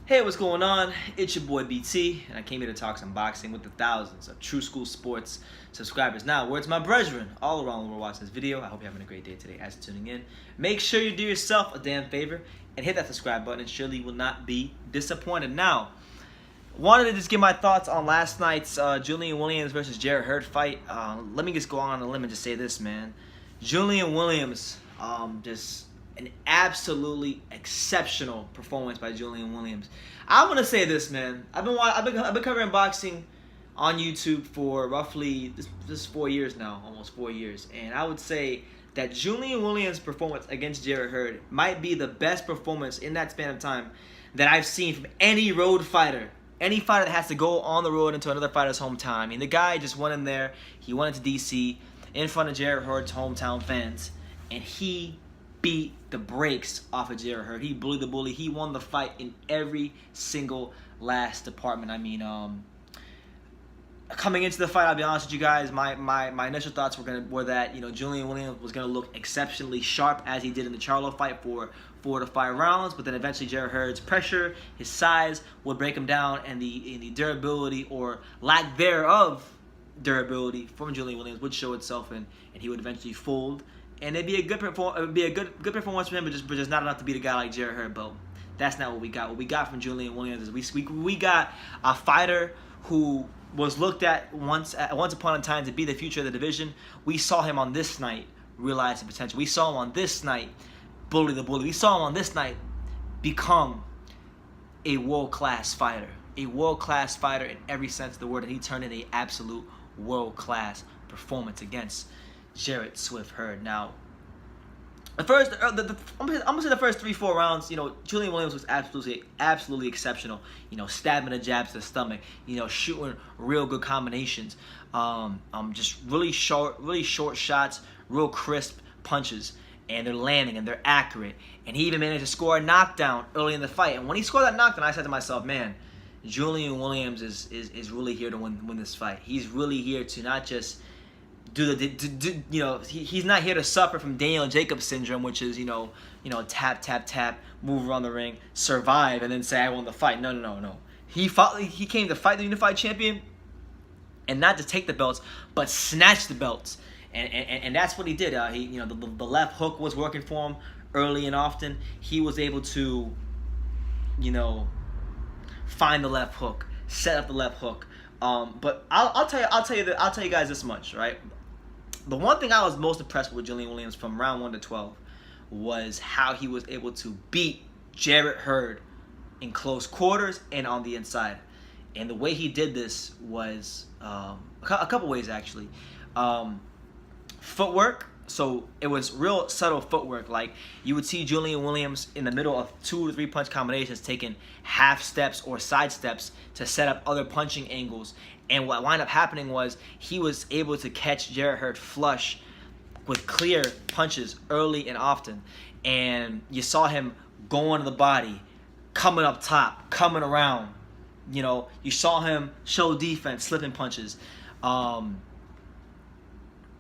Hey, what's going on? It's your boy BT, and I came here to talk some boxing with the thousands of True School Sports subscribers. Now, words my brethren all around the world watching this video. I hope you're having a great day today as you're tuning in. Make sure you do yourself a damn favor and hit that subscribe button, and surely you will not be disappointed. Now, wanted to just give my thoughts on last night's Julian Williams versus Jarrett Hurd fight. Let me just go on a limb and just say this, man. Julian Williams, just an absolutely exceptional performance by Julian Williams. I want to say this, man. I've been covering boxing on YouTube for roughly this 4 years now, almost 4 years, and I would say that Julian Williams' performance against Jarrett Hurd might be the best performance in that span of time that I've seen from any road fighter. Any fighter that has to go on the road into another fighter's hometown. I mean, the guy just went in there. He went into D.C. in front of Jarrett Hurd's hometown fans, and he beat the brakes off of Jarrett Hurd. He bullied the bully. He won the fight in every single last department. I mean, coming into the fight, I'll be honest with you guys, my initial thoughts were that, you know, Julian Williams was gonna look exceptionally sharp as he did in the Charlo fight for 4 to 5 rounds, but then eventually Jarrett Hurd's pressure, his size would break him down, and the durability or lack thereof durability from Julian Williams would show itself, and he would eventually fold. And it'd be a good performance for him, but just not enough to beat a guy like Jarrett Hurd. But that's not what we got. What we got from Julian Williams is we got a fighter who was looked at once upon a time to be the future of the division. We saw him on this night realize the potential. We saw him on this night bully the bully. We saw him on this night become a world-class fighter. A world-class fighter in every sense of the word, and he turned in an absolute world-class performance against Jarrett Swift Hurd. Now, I'm gonna say the first 3-4 rounds, you know, Julian Williams was absolutely exceptional. You know, stabbing the jabs to the stomach. You know, shooting real good combinations. Just really short shots, real crisp punches, and they're landing and they're accurate. And he even managed to score a knockdown early in the fight. And when he scored that knockdown, I said to myself, man, Julian Williams is really here to win this fight. He's really here to not just you know, he's not here to suffer from Daniel Jacobs syndrome, which is, you know, tap, tap, tap, move around the ring, survive, and then say, I won the fight. No. He came to fight the unified champion, and not to take the belts, but snatch the belts. And that's what he did. You know, the left hook was working for him early and often. He was able to, you know, find the left hook, set up the left hook. But I'll tell you guys this much, right? The one thing I was most impressed with Julian Williams from round 1 to 12 was how he was able to beat Jarrett Hurd in close quarters and on the inside. And the way he did this was a couple ways, actually. Footwork. So it was real subtle footwork. Like, you would see Julian Williams in the middle of 2 to 3 punch combinations taking half steps or side steps to set up other punching angles. And what wound up happening was he was able to catch Jarrett Hurd flush with clear punches early and often. And you saw him going to the body, coming up top, coming around. You know, you saw him show defense, slipping punches.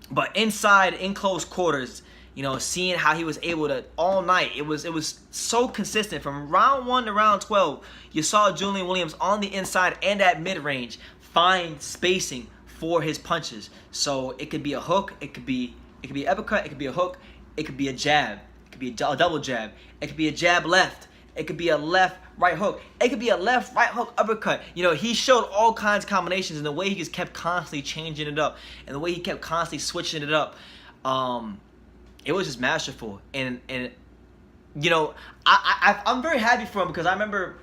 But inside, in close quarters, you know, seeing how he was able to all night, it was so consistent from round 1 to round 12. You saw Julian Williams on the inside and at mid-range find spacing for his punches. So it could be a hook, it could be an uppercut, it could be a hook, it could be a jab, it could be a double jab, it could be a jab left, it could be a left right hook, it could be a left right hook uppercut. You know, he showed all kinds of combinations, and the way he just kept constantly changing it up, and the way he kept constantly switching it up, it was just masterful. And you know, I'm very happy for him, because I remember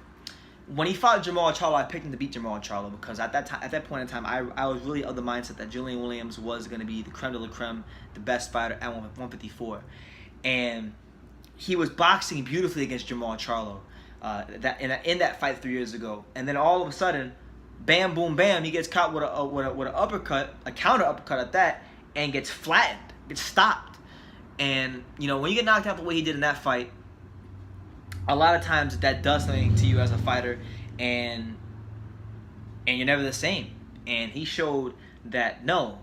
when he fought Jamal Charlo, I picked him to beat Jamal Charlo, because at that point in time, I was really of the mindset that Julian Williams was going to be the creme de la creme, the best fighter at 154, and he was boxing beautifully against Jamal Charlo in that fight 3 years ago. And then all of a sudden, bam, boom, bam, he gets caught with an uppercut, a counter uppercut at that, and gets flattened, gets stopped. And, you know, when you get knocked out the way he did in that fight, a lot of times that does something to you as a fighter, and you're never the same. And he showed that, no,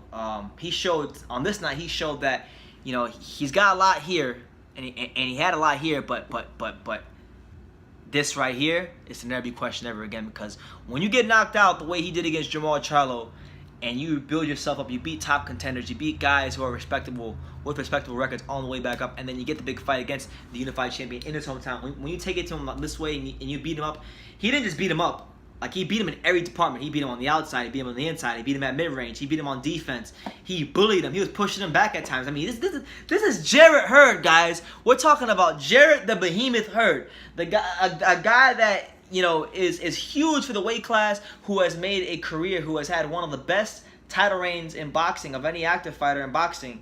he showed on this night, he showed that, you know, he's got a lot here, and he had a lot here, but this right here is to never be questioned ever again, because when you get knocked out the way he did against Jermall Charlo, and you build yourself up, you beat top contenders, you beat guys who are respectable, with respectable records on the way back up, and then you get the big fight against the unified champion in his hometown. When you take it to him this way and you beat him up, he didn't just beat him up. Like, he beat him in every department. He beat him on the outside, he beat him on the inside, he beat him at mid-range, he beat him on defense, he bullied him, he was pushing him back at times. I mean, this is Jarrett Hurd, guys. We're talking about Jarrett the Behemoth Hurd, the guy, a guy that, you know, is huge for the weight class, who has made a career, who has had one of the best title reigns in boxing of any active fighter in boxing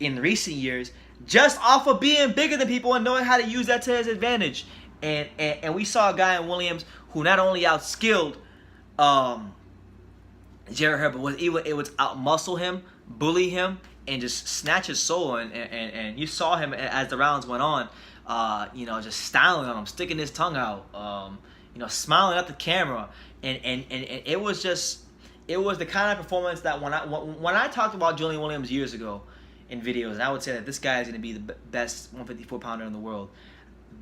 in recent years, just off of being bigger than people and knowing how to use that to his advantage. And we saw a guy in Williams who not only outskilled Jarrett Hurd, but it was outmuscle him, bully him, and just snatch his soul. And you saw him as the rounds went on, you know, just styling on him, sticking his tongue out, you know, smiling at the camera, and it was the kind of performance that when I talked about Julian Williams years ago in videos, and I would say that this guy is going to be the best 154 pounder in the world.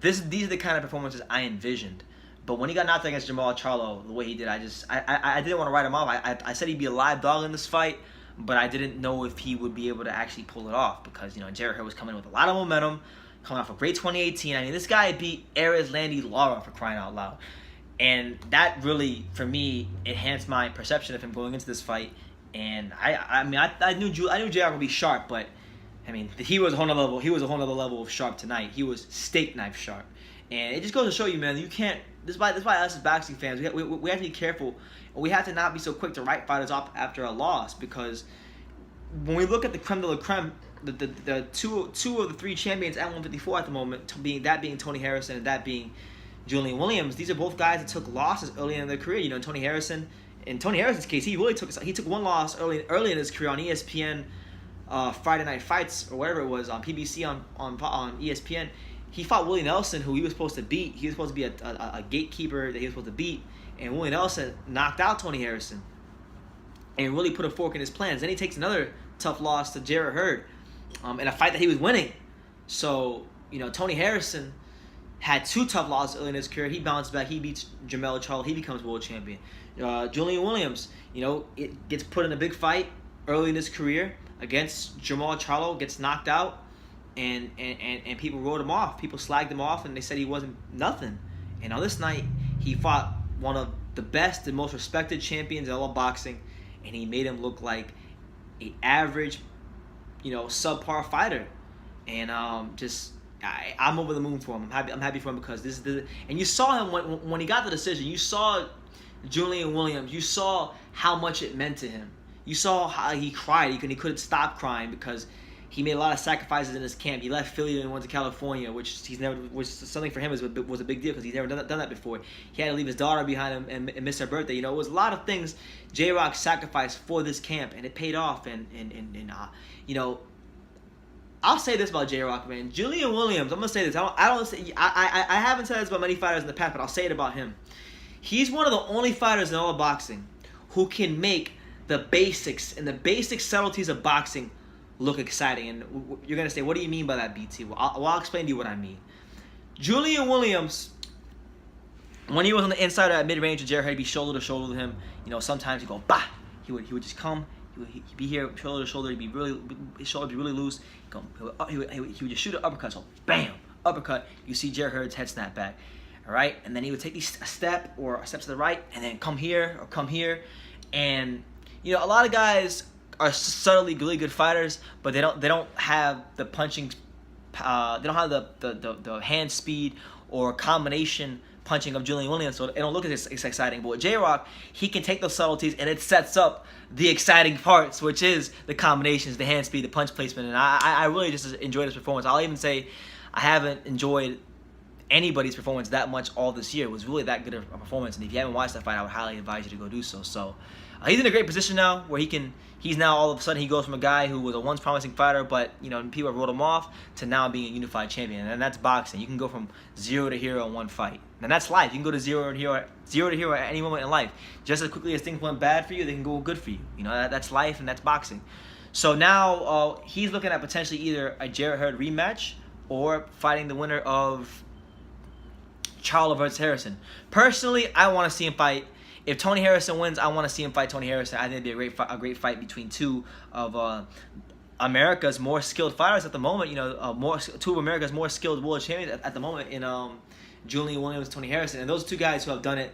These are the kind of performances I envisioned. But when he got knocked out against Jermall Charlo the way he did, I didn't want to write him off. I said he'd be a live dog in this fight, but I didn't know if he would be able to actually pull it off, because, you know, Jarrett Hurd was coming in with a lot of momentum, coming off a great 2018. I mean, this guy beat Ares Landy Lara, for crying out loud. And that really, for me, enhanced my perception of him going into this fight. And I knew Jarrett would be sharp, but I mean, he was a whole nother level. He was a whole nother level of sharp tonight. He was steak knife sharp. And it just goes to show you, man, you can't. This is why us as boxing fans, we have to be careful. We have to not be so quick to write fighters off after a loss, because when we look at the creme de la creme, the two of the three champions at 154 at the moment, being Tony Harrison and that being Julian Williams, these are both guys that took losses early in their career. You know, Tony Harrison's case, he took one loss early in his career on ESPN Friday Night Fights, or whatever it was, on PBC on ESPN. He fought Willie Nelson, who he was supposed to beat. He was supposed to be a gatekeeper that he was supposed to beat, and Willie Nelson knocked out Tony Harrison and really put a fork in his plans. Then he takes another tough loss to Jarrett Hurd in a fight that he was winning. So, you know, Tony Harrison had two tough losses early in his career. He bounced back. He beats Jermall Charlo. He becomes world champion. Julian Williams, you know, it gets put in a big fight early in his career against Jermall Charlo, gets knocked out, and people wrote him off. People slagged him off, and they said he wasn't nothing. And on this night, he fought one of the best and most respected champions in all of boxing, and he made him look like an average, you know, subpar fighter. And I'm over the moon for him. I'm happy for him, because this is and you saw him when he got the decision. You saw Julian Williams. You saw how much it meant to him. You saw how he cried. He couldn't stop crying, because he made a lot of sacrifices in his camp. He left Philly and went to California, which something for him was a big deal, because he's never done that before. He had to leave his daughter behind him and miss her birthday. You know, it was a lot of things J-Rock sacrificed for this camp, and it paid off. And you know, I'll say this about J-Rock, man. Julian Williams, I'm gonna say this. I haven't said this about many fighters in the past, but I'll say it about him. He's one of the only fighters in all of boxing who can make the basics and the basic subtleties of boxing look exciting. And you're going to say, what do you mean by that, BT? Well, I'll explain to you what I mean. Julian Williams, when he was on the inside at mid-range with Jarrett Hurd, he'd be shoulder to shoulder with him. You know, sometimes he'd go, bah! He would just come. He'd be here, shoulder to shoulder. His shoulder would be really loose. He would just shoot an uppercut. So, bam! Uppercut. You see Jarrett Hurd's head snap back. All right? And then he would take a step to the right, and then come here or come here. And, you know, a lot of guys are subtly really good fighters, but they don't have the punching, they don't have the hand speed or combination punching of Julian Williams, so it don't look as exciting. But with J-Rock, he can take those subtleties, and it sets up the exciting parts, which is the combinations, the hand speed, the punch placement. And I really just enjoyed his performance. I'll even say I haven't enjoyed anybody's performance that much all this year. It was really that good of a performance, and if you haven't watched that fight, I would highly advise you to go do so. So he's in a great position now, where he's now all of a sudden he goes from a guy who was a once promising fighter, but you know, people have wrote him off, to now being a unified champion. And that's boxing. You can go from 0 to hero in one fight, and that's life. You can go to 0 to hero at any moment in life. Just as quickly as things went bad for you, they can go good for you. You know, that's life, and that's boxing. So now he's looking at potentially either a Jarrett Hurd rematch, or fighting the winner of Charlo versus Harrison. Personally, I want to see him fight. If Tony Harrison wins, I want to see him fight Tony Harrison. I think it'd be a great fight between two of America's more skilled fighters at the moment. You know, two of America's more skilled world champions at the moment in Julian Williams, Tony Harrison, and those two guys who have done it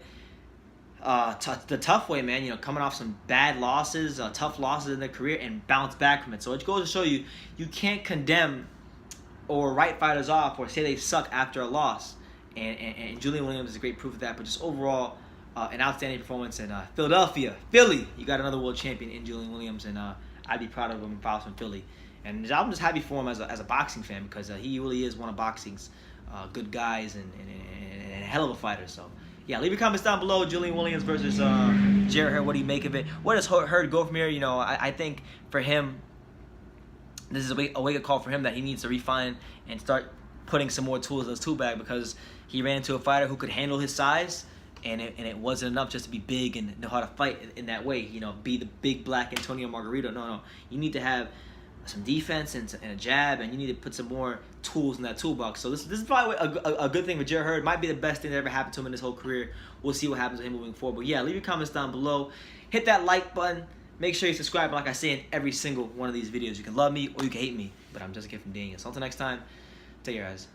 the tough way, man. You know, coming off some bad losses, tough losses in their career, and bounce back from it. So it goes to show you, you can't condemn or write fighters off or say they suck after a loss. And Julian Williams is a great proof of that. But just overall, an outstanding performance. And Philadelphia, Philly, you got another world champion in Julian Williams, and I'd be proud of him if I was from Philly. And I'm just happy for him as a boxing fan, because he really is one of boxing's good guys and a hell of a fighter. So yeah, leave your comments down below. Julian Williams versus Jarrett Hurd. What do you make of it? Where does Hurd go from here? You know, I think for him, this is a wake-up call for him that he needs to refine and start putting some more tools in his tool bag, because he ran into a fighter who could handle his size, and it wasn't enough just to be big and know how to fight in that way. You know, be the big black Antonio Margarito. No. You need to have some defense and a jab, and you need to put some more tools in that toolbox. So this is probably a good thing for Jarrett Hurd. Might be the best thing that ever happened to him in his whole career. We'll see what happens with him moving forward. But yeah, leave your comments down below. Hit that like button. Make sure you subscribe. Like I say in every single one of these videos, you can love me or you can hate me, but I'm just a kid from Daniel. So until next time, take care, guys.